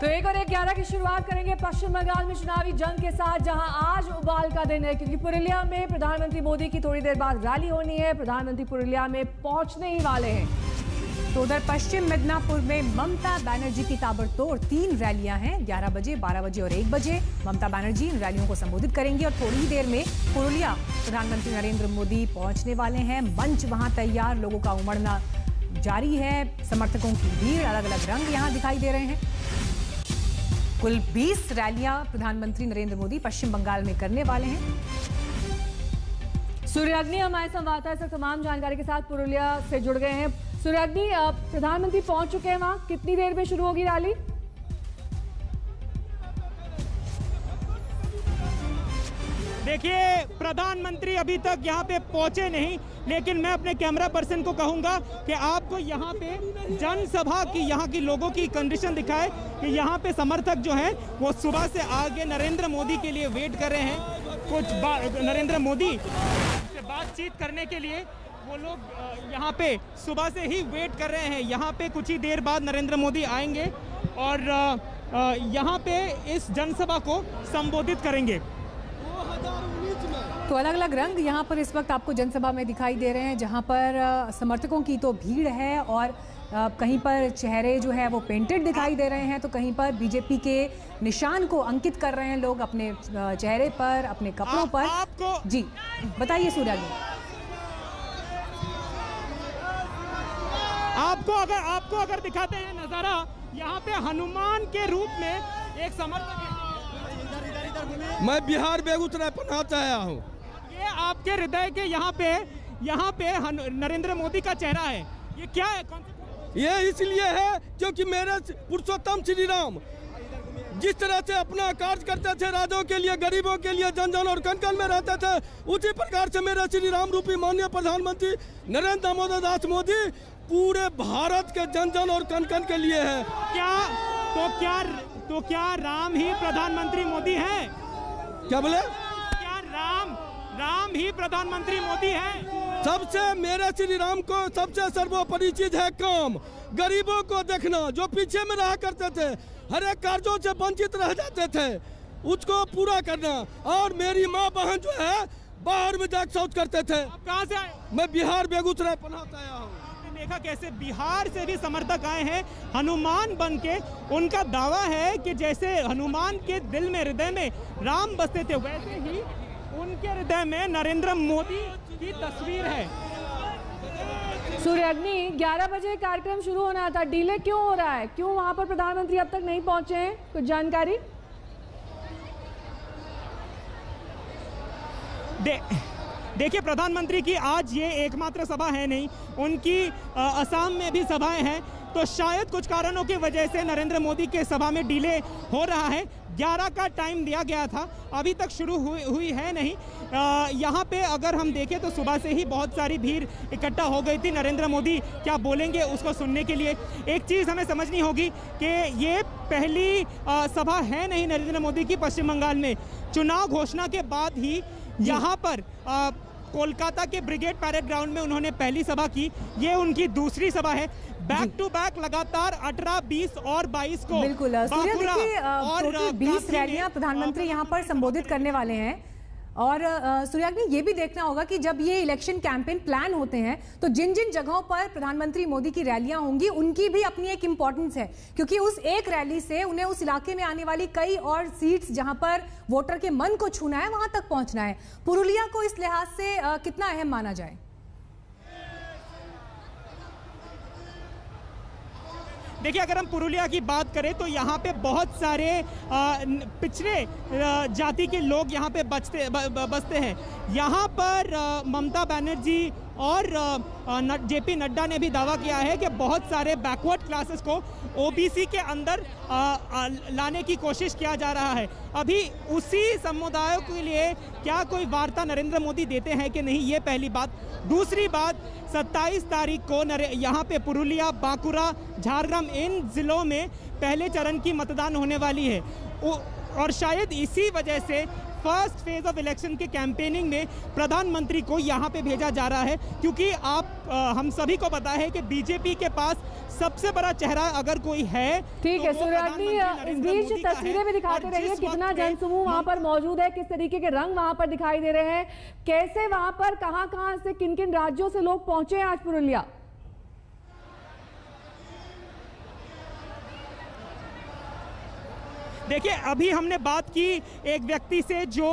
तो एक और 11 की शुरुआत करेंगे पश्चिम बंगाल में चुनावी जंग के साथ, जहां आज उबाल का दिन है क्योंकि पुरुलिया में प्रधानमंत्री मोदी की थोड़ी देर बाद रैली होनी है। प्रधानमंत्री पुरुलिया में पहुंचने ही वाले हैं। तो उधर पश्चिम मिदनापुर में ममता बनर्जी की ताबड़तोड़ 3 रैलियां हैं, 11 बजे, 12 बजे और 1 बजे। ममता बनर्जी इन रैलियों को संबोधित करेंगी और थोड़ी ही देर में पुरुलिया प्रधानमंत्री नरेंद्र मोदी पहुंचने वाले हैं। मंच वहां तैयार, लोगों का उमड़ना जारी है, समर्थकों की भीड़, अलग अलग रंग यहां दिखाई दे रहे हैं। कुल 20 रैलियां प्रधानमंत्री नरेंद्र मोदी पश्चिम बंगाल में करने वाले हैं। सूर्याग्नि हमारे संवाददाता इस तमाम जानकारी के साथ पुरुलिया से जुड़ गए हैं। सूर्याग्नि, प्रधानमंत्री पहुंच चुके हैं वहां, कितनी देर में शुरू होगी रैली? देखिए, प्रधानमंत्री अभी तक यहाँ पे पहुंचे नहीं, लेकिन मैं अपने कैमरा पर्सन को कहूंगा कि आपको यहाँ पे जनसभा की, यहाँ की लोगों की कंडीशन दिखाए कि यहाँ पे समर्थक जो हैं वो सुबह से आगे नरेंद्र मोदी के लिए वेट कर रहे हैं। कुछ नरेंद्र मोदी से बातचीत करने के लिए वो लोग यहाँ पे सुबह से ही वेट कर रहे हैं। यहाँ पे कुछ ही देर बाद नरेंद्र मोदी आएंगे और यहाँ पे इस जनसभा को संबोधित करेंगे। तो अलग अलग रंग यहाँ पर इस वक्त आपको जनसभा में दिखाई दे रहे हैं, जहाँ पर समर्थकों की तो भीड़ है और कहीं पर चेहरे जो है वो पेंटेड दिखाई दे रहे हैं, तो कहीं पर बीजेपी के निशान को अंकित कर रहे हैं लोग अपने चेहरे पर, अपने कपड़ों पर। आपको जी बताइए सूर्याग्नि। आपको अगर दिखाते हैं नजारा, यहाँ पे हनुमान के रूप में एक समर्थक है। मैं बिहार बेगूसराय पहुंच आया हूँ। ये आपके हृदय के यहाँ पे नरेंद्र मोदी का चेहरा है, ये क्या है? ये इसलिए है क्योंकि मेरे पुरुषोत्तम श्री राम जिस तरह से अपना कार्य करते थे, राजाओं के लिए, गरीबों के लिए, जन जन और कण कण में रहते थे, उसी प्रकार से मेरे श्री राम रूपी माननीय प्रधानमंत्री नरेंद्र दामोदर दास मोदी पूरे भारत के जन जन और कण कण के लिए है। क्या राम ही प्रधानमंत्री मोदी है? क्या बोले? क्या राम ही प्रधानमंत्री मोदी है? सबसे मेरे श्री राम को सबसे सर्वोपरि चीज है काम, गरीबों को देखना, जो पीछे में रहा करते थे, हर एक कार्यों से वंचित रह जाते थे, उसको पूरा करना। और मेरी माँ बहन जो है बाहर में जाकर शौच करते थे। आप कहाँ से आए? मैं बिहार बेगूसराय पहुंच आया हूँ। देखा कैसे बिहार से भी समर्थक आए हैं हनुमान बन के। उनका दावा है कि जैसे हनुमान के दिल में, हृदय में राम बसते थे, वैसे ही उनके हृदय में नरेंद्र मोदी की तस्वीर है। सूर्याग्नि, 11 बजे कार्यक्रम शुरू होना था, डिले क्यों हो रहा है? क्यों वहां पर प्रधानमंत्री अब तक नहीं पहुंचे हैं? कुछ जानकारी? देखिए, प्रधानमंत्री की आज ये एकमात्र सभा है नहीं, उनकी असम में भी सभाएं हैं, तो शायद कुछ कारणों की वजह से नरेंद्र मोदी के सभा में डिले हो रहा है। 11 का टाइम दिया गया था, अभी तक शुरू हुई है नहीं। यहाँ पे अगर हम देखें तो सुबह से ही बहुत सारी भीड़ इकट्ठा हो गई थी नरेंद्र मोदी क्या बोलेंगे उसको सुनने के लिए। एक चीज़ हमें समझनी होगी कि ये पहली सभा है नहीं नरेंद्र मोदी की पश्चिम बंगाल में। चुनाव घोषणा के बाद ही यहाँ पर कोलकाता के ब्रिगेड पैरेड ग्राउंड में उन्होंने पहली सभा की, ये उनकी दूसरी सभा है। बैक टू बैक लगातार 18, 20 और 22 को बिल्कुल और 20 रैलियां प्रधानमंत्री यहाँ पर संबोधित करने वाले हैं। और सूर्याग्नि, ये भी देखना होगा कि जब ये इलेक्शन कैंपेन प्लान होते हैं तो जिन जिन जगहों पर प्रधानमंत्री मोदी की रैलियां होंगी उनकी भी अपनी एक इंपॉर्टेंस है, क्योंकि उस एक रैली से उन्हें उस इलाके में आने वाली कई और सीट्स जहां पर वोटर के मन को छूना है वहां तक पहुंचना है। पुरुलिया को इस लिहाज से कितना अहम माना जाए? देखिए, अगर हम पुरुलिया की बात करें तो यहाँ पे बहुत सारे पिछड़े जाति के लोग यहाँ पे बसते हैं। यहाँ पर ममता बनर्जी और जेपी नड्डा ने भी दावा किया है कि बहुत सारे बैकवर्ड क्लासेस को ओबीसी के अंदर लाने की कोशिश किया जा रहा है। अभी उसी समुदायों के लिए क्या कोई वार्ता नरेंद्र मोदी देते हैं कि नहीं, ये पहली बात। दूसरी बात, 27 तारीख को यहाँ पे पुरुलिया, बांकुरा, झारग्राम, इन जिलों में पहले चरण की मतदान होने वाली है और शायद इसी वजह से फर्स्ट फेज ऑफ इलेक्शन के कैंपेनिंग में प्रधानमंत्री को यहाँ पे भेजा जा रहा है, क्योंकि हम सभी को पता है कि बीजेपी के पास सबसे बड़ा चेहरा अगर कोई है। ठीक है सूर्याग्नि, इस बीच तस्वीरें भी दिखाते रहिए, कितना जनसमूह वहां पर मौजूद है, किस तरीके के रंग वहां पर दिखाई दे रहे हैं, कैसे वहां पर कहां से किन किन राज्यों से लोग पहुंचे हैं आज पुरुलिया? देखिए, अभी हमने बात की एक व्यक्ति से जो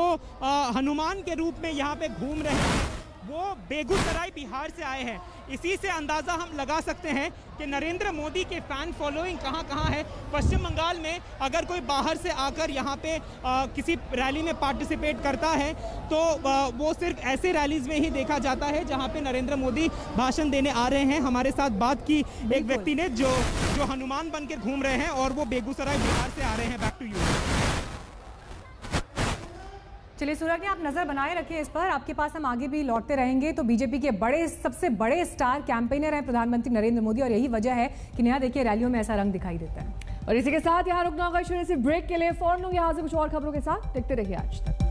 हनुमान के रूप में यहाँ पे घूम रहे हैं, वो बेगूसराय बिहार से आए हैं। इसी से अंदाज़ा हम लगा सकते हैं कि नरेंद्र मोदी के फैन फॉलोइंग कहाँ है। पश्चिम बंगाल में अगर कोई बाहर से आकर यहाँ पे किसी रैली में पार्टिसिपेट करता है तो वो सिर्फ ऐसे रैलीज में ही देखा जाता है जहाँ पे नरेंद्र मोदी भाषण देने आ रहे हैं। हमारे साथ बात की एक व्यक्ति ने जो हनुमान बन के घूम रहे हैं और वो बेगूसराय बिहार से आ रहे हैं। Back to you. चलिए सूर्याग्नि, आप नजर बनाए रखिए इस पर, आपके पास हम आगे भी लौटते रहेंगे। तो बीजेपी के सबसे बड़े स्टार कैंपेनर हैं प्रधानमंत्री नरेंद्र मोदी, और यही वजह है कि नया देखिए रैलियों में ऐसा रंग दिखाई देता है। और इसी के साथ यहाँ रुकना होगा, ब्रेक के लिए फौरन लूंगी हाजिर कुछ और खबरों के साथ। देखते रहिए आज तक।